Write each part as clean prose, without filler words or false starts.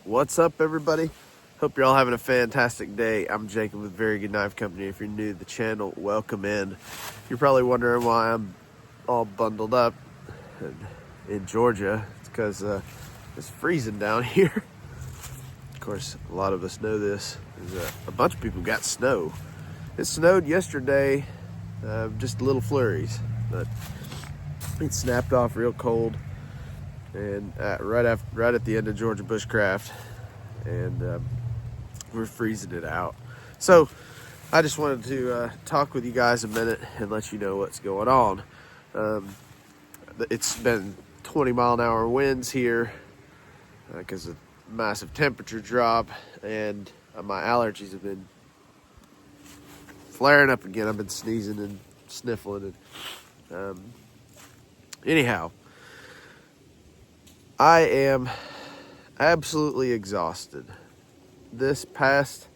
What's up, everybody? Hope you're all having a fantastic day. I'm Jacob with Very Good Knife Company. If you're new to the channel, welcome in. You're probably wondering why I'm all bundled up in Georgia. It's because it's freezing down here. Of course, a lot of us know this. A bunch of people got snow. It snowed yesterday, just little flurries, but it snapped off real cold. And right at the end of Georgia Bushcraft, and we're freezing it out. So I just wanted to talk with you guys a minute and let you know what's going on. It's been 20-mile-an-hour winds here because of massive temperature drop, and my allergies have been flaring up again. I've been sneezing and sniffling, and anyhow, I am absolutely exhausted. This past,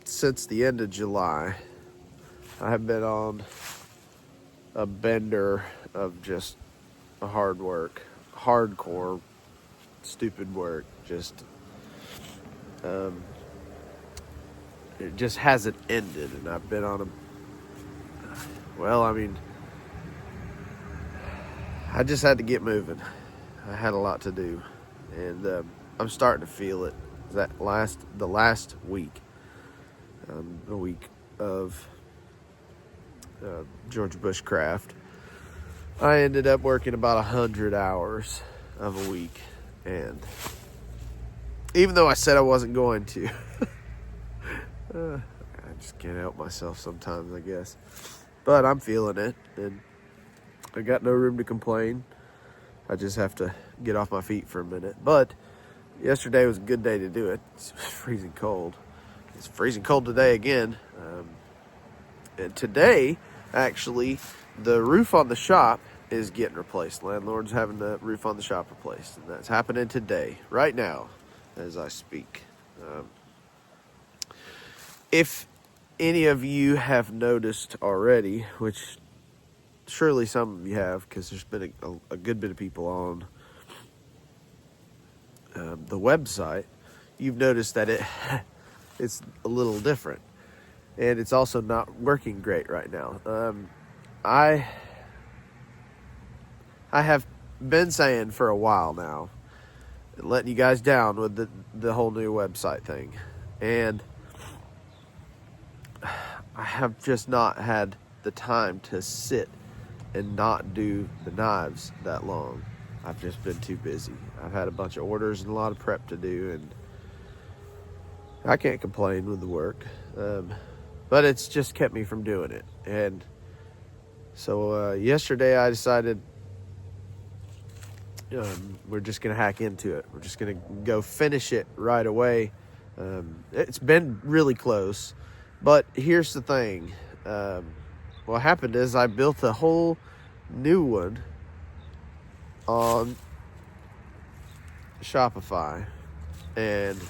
since the end of July, I have been on a bender of just hardcore, stupid work. It just hasn't ended, and I've been on I just had to get moving. I had a lot to do, and I'm starting to feel it. The last week, a week of Georgia Bushcraft, I ended up working about 100 hours of a week, and even though I said I wasn't going to, I just can't help myself sometimes, I guess. But I'm feeling it, and I got no room to complain. I just have to get off my feet for a minute. But yesterday was a good day to do it. It's freezing cold. It's freezing cold today again. And today, actually, the roof on the shop is getting replaced. Landlord's having the roof on the shop replaced. And that's happening today, right now, as I speak. If any of you have noticed already, which surely some of you have, because there's been a good bit of people on the website, you've noticed that it's a little different, and it's also not working great right now. I have been saying for a while now, letting you guys down with the whole new website thing, and I have just not had the time to sit and not do the knives that long. I've just been too busy. I've had a bunch of orders and a lot of prep to do, and I can't complain with the work. But it's just kept me from doing it. And so yesterday I decided we're just going to hack into it. We're just going to go finish it right away. It's been really close, but here's the thing. What happened is I built a whole new one on Shopify, and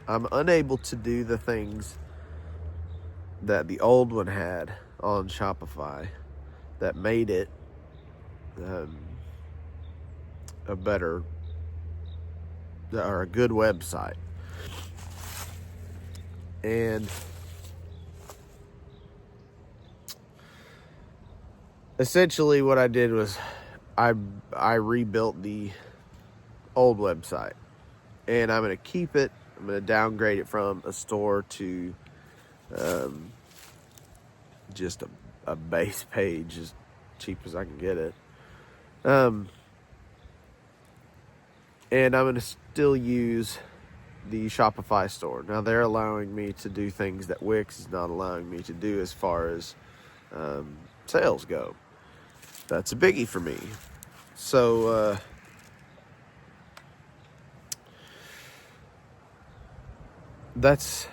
I'm unable to do the things that the old one had on Shopify that made it a better or a good website. And essentially what I did was I rebuilt the old website, and I'm going to keep it. I'm going to downgrade it from a store to just a base page, as cheap as I can get it. And I'm going to still use the Shopify store. Now, they're allowing me to do things that Wix is not allowing me to do as far as sales go. That's a biggie for me. So that's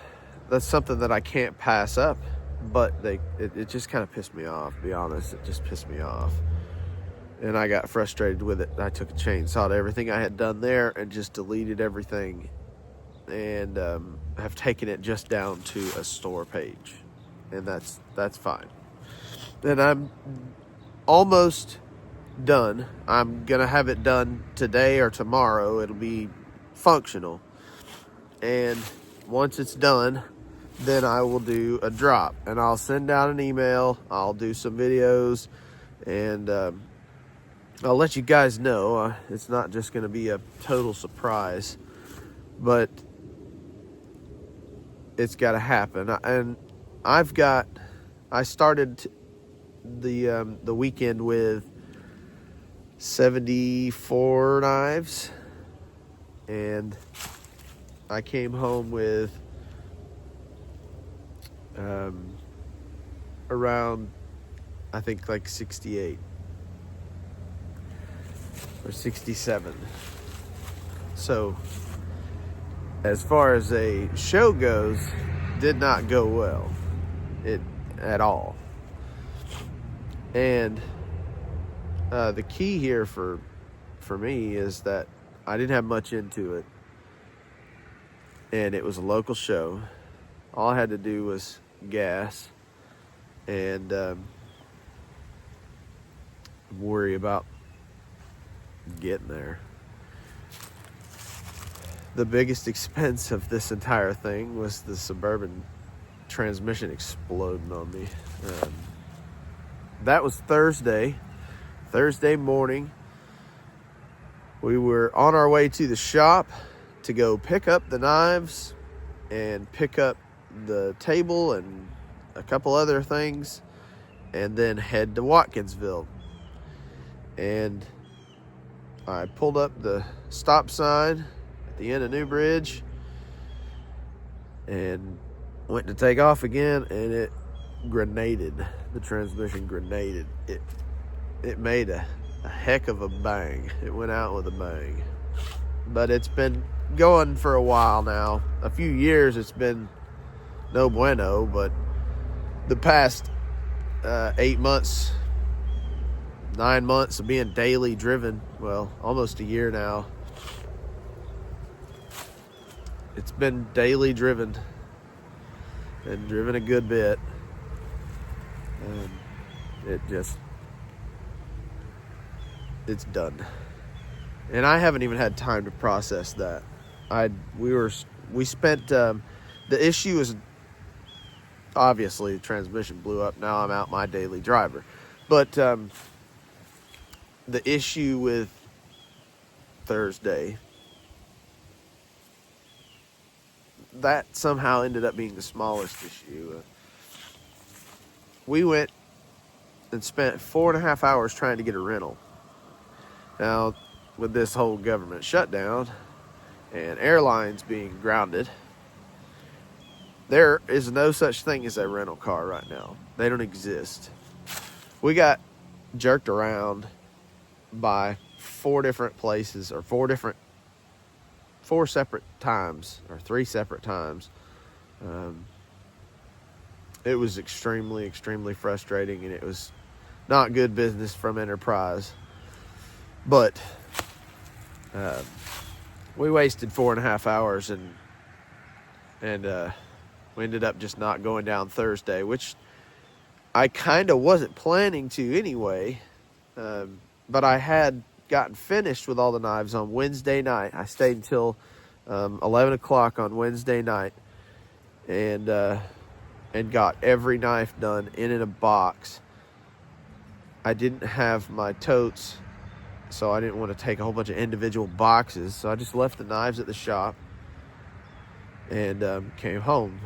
something that I can't pass up. But it just kind of pissed me off, to be honest. It just pissed me off. And I got frustrated with it. I took a chainsaw to everything I had done there and just deleted everything, and have taken it just down to a store page. And that's fine. And I'm almost done. I'm going to have it done today or tomorrow. It'll be functional. And once it's done, then I will do a drop. And I'll send out an email. I'll do some videos. And I'll let you guys know. It's not just going to be a total surprise. But it's got to happen. And I started the weekend with 74 knives, and I came home with around, I think, like 68 or 67. So as far as a show goes, did not go well at all. And the key here for me is that I didn't have much into it, and it was a local show. All I had to do was gas and worry about getting there. The biggest expense of this entire thing was the Suburban transmission exploding on me. That was Thursday morning. We were on our way to the shop to go pick up the knives and pick up the table and a couple other things, and then head to Watkinsville. And I pulled up the stop sign at the end of New Bridge and went to take off again, and it grenaded. The transmission grenaded. It made a heck of a bang. It went out with a bang. But it's been going for a while now. A few years it's been no bueno, but the past 8 months, 9 months of being daily driven, well, almost a year now, it's been daily driven and driven a good bit. And it's done. And I haven't even had time to process that. We spent, the issue is, obviously the transmission blew up. Now I'm out my daily driver. But the issue with Thursday, that somehow ended up being the smallest issue. We went and spent 4.5 hours trying to get a rental. Now, with this whole government shutdown and airlines being grounded, there is no such thing as a rental car right now. They don't exist. We got jerked around by 4 different places, or 4 separate times, or 3 separate times. It was extremely, extremely frustrating, and it was not good business from Enterprise. But we wasted 4.5 hours, and we ended up just not going down Thursday, which I kind of wasn't planning to anyway. But I had gotten finished with all the knives on Wednesday night. I stayed until 11 o'clock on Wednesday night, and got every knife done in a box. I didn't have my totes, so I didn't want to take a whole bunch of individual boxes. So I just left the knives at the shop and came home.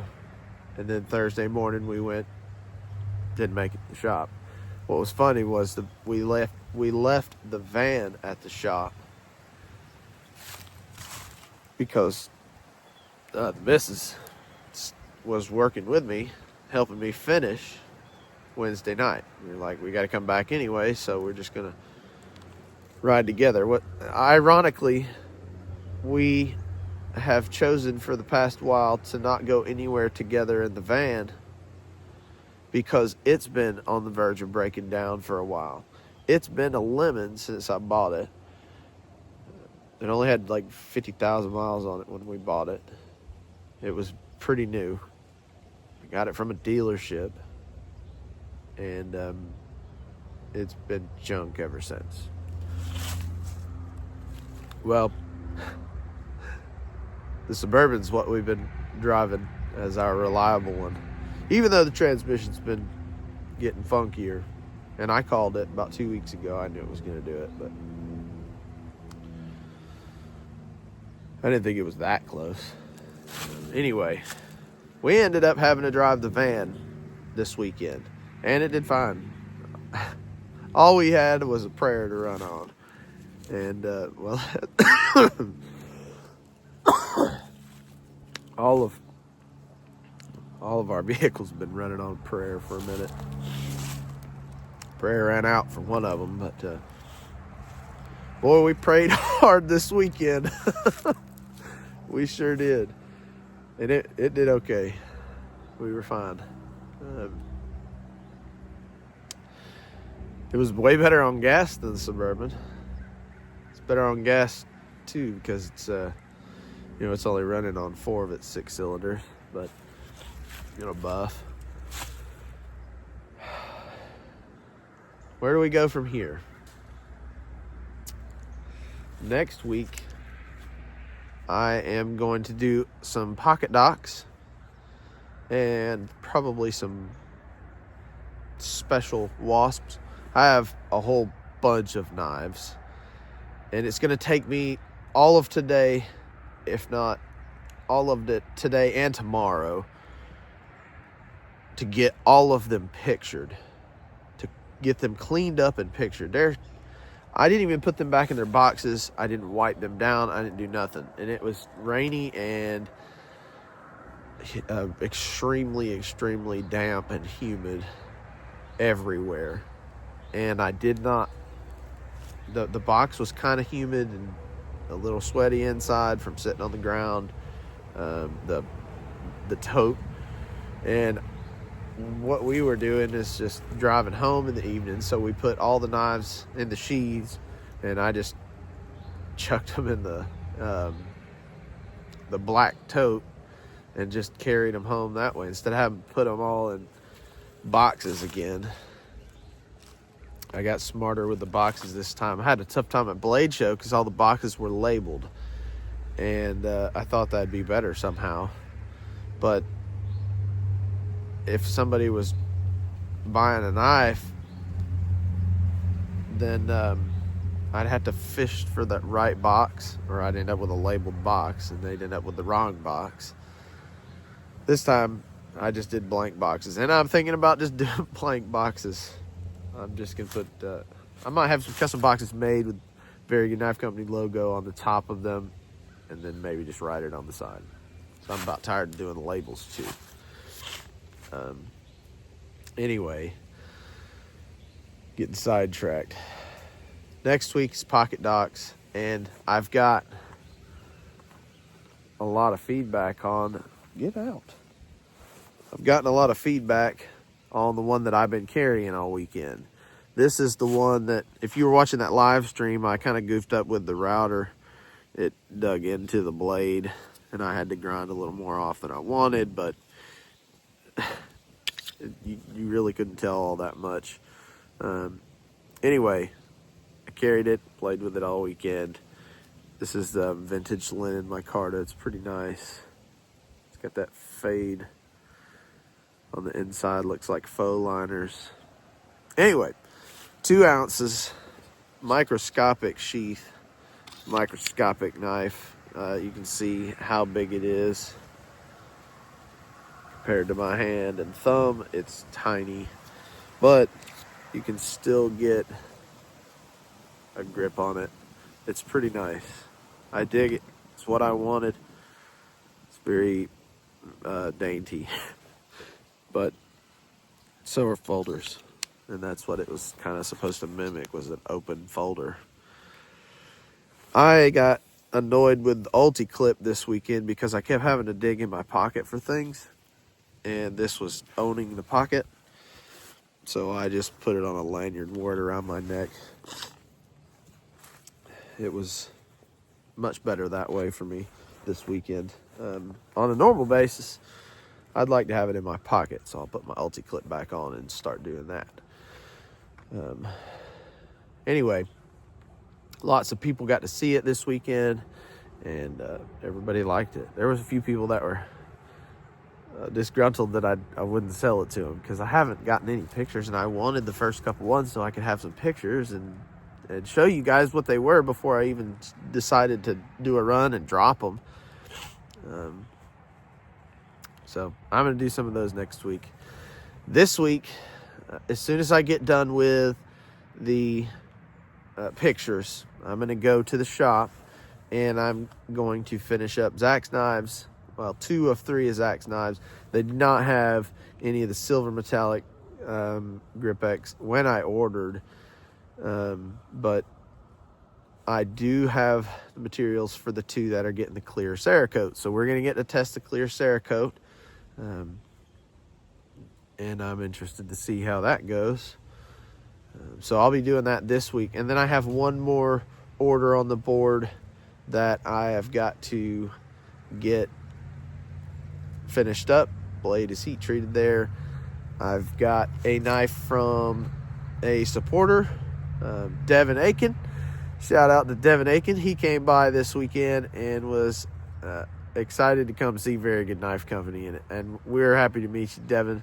And then Thursday morning didn't make it to the shop. What was funny was we left the van at the shop because the missus was working with me, helping me finish Wednesday night. We were like, we got to come back anyway, so we're just gonna ride together. Ironically, we have chosen for the past while to not go anywhere together in the van because it's been on the verge of breaking down for a while. It's been a lemon since I bought it. It only had like 50,000 miles on it when we bought it. It was pretty new. I got it from a dealership, and it's been junk ever since. Well, the Suburban's what we've been driving as our reliable one, even though the transmission's been getting funkier. And I called it about 2 weeks ago. I knew it was going to do it, but I didn't think it was that close. Anyway, we ended up having to drive the van this weekend, and it did fine. All we had was a prayer to run on. And, well, all of our vehicles have been running on prayer for a minute. Prayer ran out for one of them, but boy, we prayed hard this weekend. We sure did. And it did okay. We were fine. It was way better on gas than the Suburban. It's better on gas too because it's it's only running on 4 of its 6 cylinders, but buff. Where do we go from here? Next week, I am going to do some pocket docks and probably some special wasps. I have a whole bunch of knives, and it's going to take me all of today, if not all of it today and tomorrow, to get all of them pictured, to get them cleaned up and pictured. I didn't even put them back in their boxes. I didn't wipe them down. I didn't do nothing. And it was rainy and extremely, extremely damp and humid everywhere. And I did not, the box was kind of humid and a little sweaty inside from sitting on the ground, the tote. And what we were doing is just driving home in the evening, so we put all the knives in the sheaths, and I just chucked them in the black tote and just carried them home that way instead of having to put them all in boxes again. I got smarter with the boxes this time. I had a tough time at Blade Show because all the boxes were labeled, and I thought that'd be better somehow, but if somebody was buying a knife, then I'd have to fish for that right box, or I'd end up with a labeled box and they'd end up with the wrong box. This time I just did blank boxes, and I'm thinking about just doing blank boxes. I'm just gonna put I might have some custom boxes made with Very Good Knife Company logo on the top of them, and then maybe just write it on the side. So I'm about tired of doing the labels too. Anyway, getting sidetracked. Next week's pocket docks, and I've got a lot of feedback on. Get out. I've gotten a lot of feedback on the one that I've been carrying all weekend. This is the one that, if you were watching that live stream, I kind of goofed up with the router. It dug into the blade, and I had to grind a little more off than I wanted, but you really couldn't tell all that much. Anyway, I carried it, played with it all weekend. This is the vintage linen micarta. It's pretty nice. It's got that fade on the inside, looks like faux liners. Anyway, 2 ounces, microscopic sheath, microscopic knife. You can see how big it is. Compared to my hand and thumb, it's tiny, but you can still get a grip on it. It's pretty nice. I dig it. It's what I wanted. It's very dainty, but so are folders, and that's what it was kind of supposed to mimic, was an open folder. I got annoyed with the Ulti-Clip this weekend because I kept having to dig in my pocket for things, and this was owning the pocket, so I just put it on a lanyard and wore it around my neck. It was much better that way for me this weekend. On a normal basis, I'd like to have it in my pocket, so I'll put my Ulti-Clip back on and start doing that. Anyway, lots of people got to see it this weekend, and everybody liked it. There was a few people that were disgruntled that I wouldn't sell it to them, because I haven't gotten any pictures, and I wanted the first couple ones so I could have some pictures and show you guys what they were before I even decided to do a run and drop them. So I'm going to do some of those next week. This week, as soon as I get done with the pictures, I'm going to go to the shop, and I'm going to finish up Zach's knives. Well, 2 of 3 of Zach's knives. They did not have any of the silver metallic Grip-X when I ordered, but I do have the materials for the 2 that are getting the clear Cerakote. So we're going to get to test the clear Cerakote, and I'm interested to see how that goes. So I'll be doing that this week. And then I have one more order on the board that I have got to get finished up. Blade is heat treated there. I've got a knife from a supporter, Devin Aiken. Shout out to Devin Aiken. He came by this weekend and was excited to come see Very Good Knife Company, and we're happy to meet you, Devin.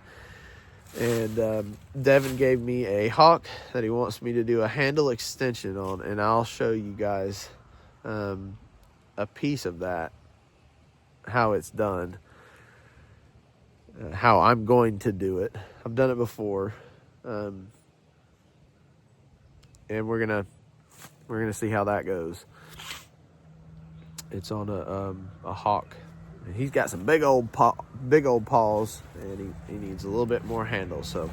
And Devin gave me a Hawk that he wants me to do a handle extension on, and I'll show you guys a piece of that, how it's done, how I'm going to do it. I've done it before, and we're gonna see how that goes. It's on a Hawk. He's got some big old paws, and he needs a little bit more handle. So,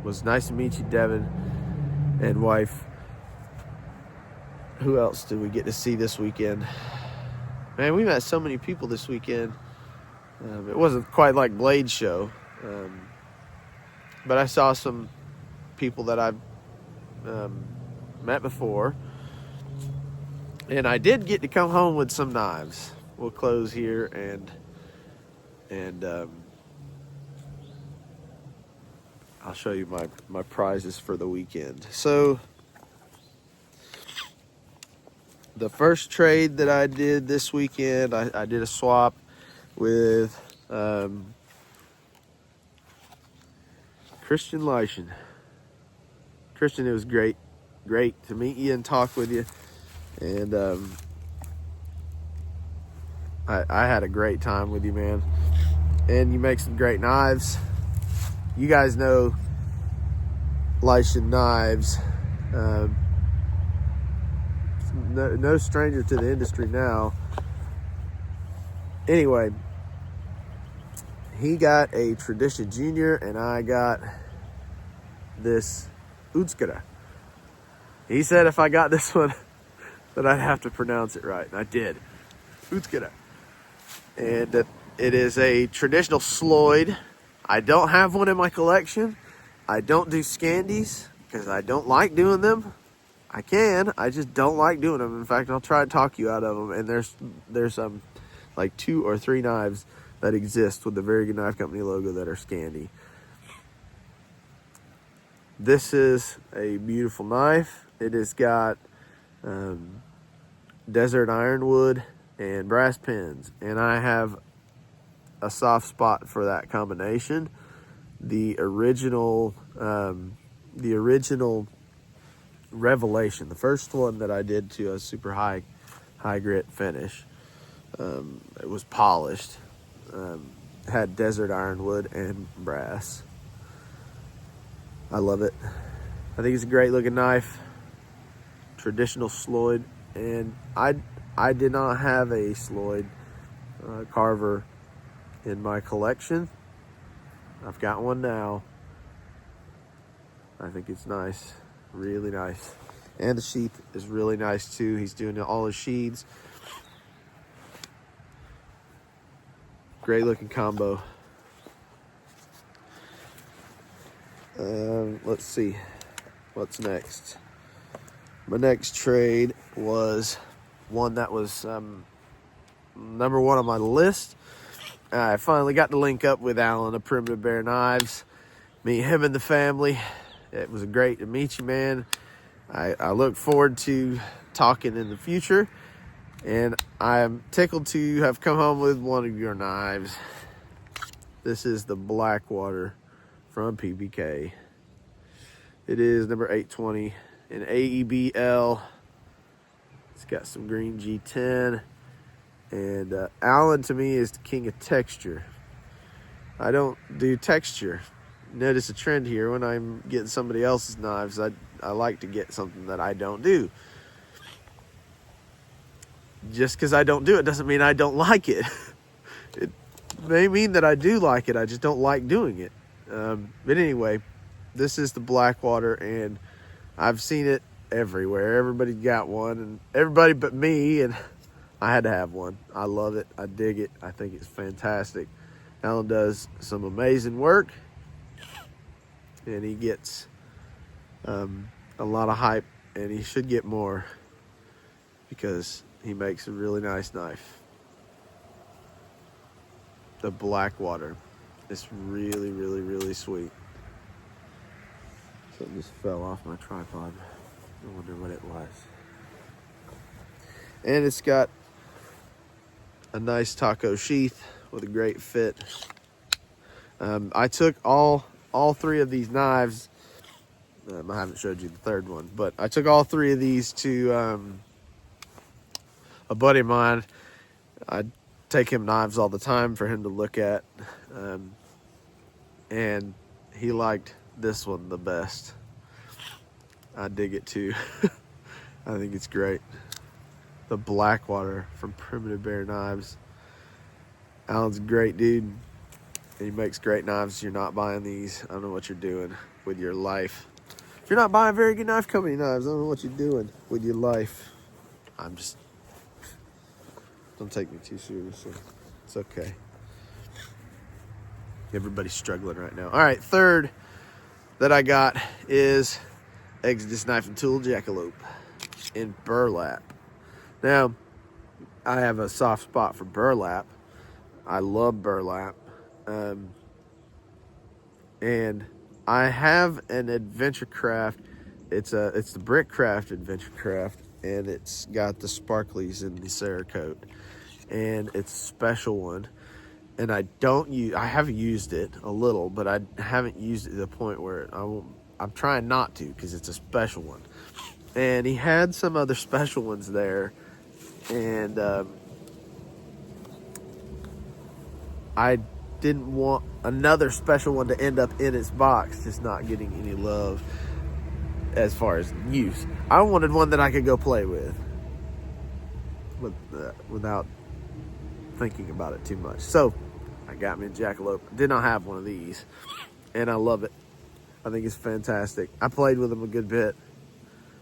was nice to meet you, Devin and wife. Who else did we get to see this weekend? Man, we met so many people this weekend. It wasn't quite like Blade Show, but I saw some people that I've met before, and I did get to come home with some knives. We'll close here and I'll show you my prizes for the weekend. So the first trade that I did this weekend, I did a swap with Christian Leischen. Christian, it was great to meet you and talk with you, and I had a great time with you, man. And you make some great knives. You guys know Leischen Knives. No stranger to the industry now. Anyway, he got a Tradition Junior, and I got this Utskara. He said if I got this one, that I'd have to pronounce it right, and I did. Utskara. And it is a traditional Sloyd. I don't have one in my collection. I don't do Scandies because I don't like doing them. I just don't like doing them. In fact, I'll try to talk you out of them. And there's like 2 or 3 knives that exist with the Very Good Knife Company logo that are Scandi. This is a beautiful knife. It has got desert ironwood and brass pins, and I have a soft spot for that combination. The original Revelation, the first one that I did to a super high grit finish, it was polished, had desert ironwood and brass. I love it. I think it's a great looking knife, traditional Sloyd, and I did not have a Sloyd carver in my collection. I've got one now. I think it's nice, really nice. And the sheath is really nice too. He's doing all his sheaths. Great looking combo. Let's see what's next. My next trade was one that was number 1 on my list. I finally got to link up with Alan of Primitive Bear Knives, meet him and the family, it was great to meet you, man. I look forward to talking in the future, and I'm tickled to have come home with one of your knives. This is the Blackwater from PBK. It is number 820 in AEBL. It's got some green G10, and Allen to me is the king of texture. I don't do texture. Notice a trend here when I'm getting somebody else's knives. I like to get something that I don't do. Just because I don't do it doesn't mean I don't like it. It may mean that I do like it. I just don't like doing it. But anyway, this is the Blackwater, and I've seen it everywhere. Everybody got one, and everybody but me, and I had to have one. I love it. I dig it. I think it's fantastic. Allen does some amazing work, and he gets a lot of hype, and he should get more because he makes a really nice knife. The Blackwater. It's really, really, really sweet. Something just fell off my tripod. I wonder what it was. And it's got a nice taco sheath with a great fit. I took all three of these knives. I haven't showed you the third one, but I took all three of these to a buddy of mine. I take him knives all the time for him to look at, and he liked this one the best. I dig it too. I think it's great. The Blackwater from Primitive Bear Knives. Allen's a great dude, and he makes great knives. You're not buying these, I don't know what you're doing with your life. If you're not buying Very Good Knife Company knives, I don't know what you're doing with your life. Don't take me too seriously. It's okay. Everybody's struggling right now. All right, third that I got is Exodus Knife and Tool Jackalope in burlap. Now, I have a soft spot for burlap. I love burlap. And I have an Adventure Craft. It's the Brickcraft Adventure Craft, and it's got the sparklies in the Cerakote. And it's a special one. And I have used it a little, but I haven't used it to the point where I'm trying not to, because it's a special one. And he had some other special ones there, and I didn't want another special one to end up in its box, just not getting any love as far as use. I wanted one that I could go play with without thinking about it too much. So I got me a Jackalope. Did not have one of these, and I love it. I think it's fantastic. I played with him a good bit.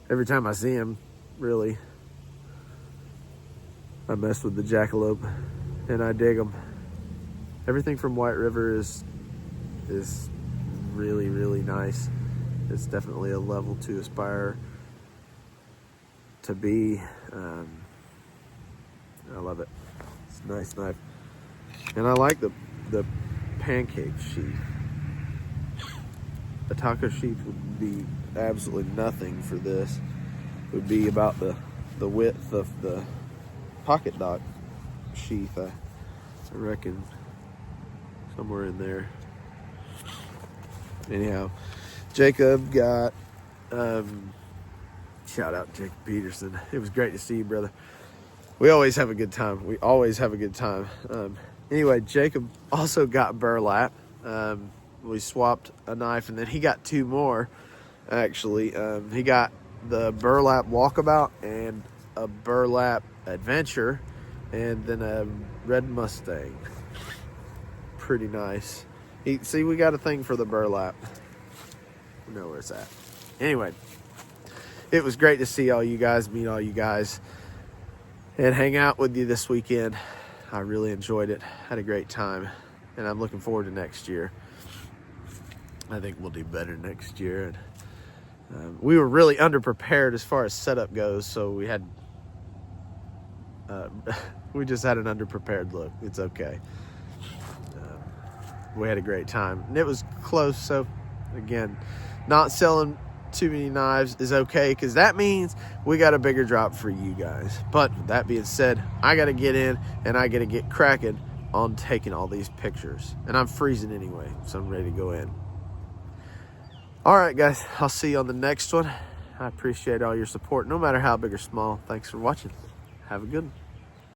Every time I see him, really, I mess with the Jackalope, and I dig them. Everything from White River is really, really nice. It's definitely a level to aspire to be. I love it. It's a nice knife. And I like the pancake sheath. The taco sheath would be absolutely nothing for this. It would be about the width of the pocket dock sheath, I reckon. Somewhere in there. Anyhow, Jacob got shout out Jacob Peterson. It was great to see you, brother. We always have a good time. Anyway, Jacob also got burlap. We swapped a knife, and then he got two more, actually. He got the burlap Walkabout and a burlap Adventure, and then a red Mustang. Pretty nice. See, we got a thing for the burlap. We know where it's at. Anyway, it was great to see all you guys, meet all you guys, and hang out with you this weekend. I really enjoyed it. Had a great time, and I'm looking forward to next year. I think we'll do better next year. And we were really underprepared as far as setup goes, so we had we just had an underprepared look. It's okay. We had a great time, and it was close. So again, not selling too many knives is okay, because that means we got a bigger drop for you guys. But with that being said, I got to get in and I got to get cracking on taking all these pictures. And I'm freezing anyway, so I'm ready to go in. All right, guys, I'll see you on the next one. I appreciate all your support, no matter how big or small. Thanks for watching. Have a good one.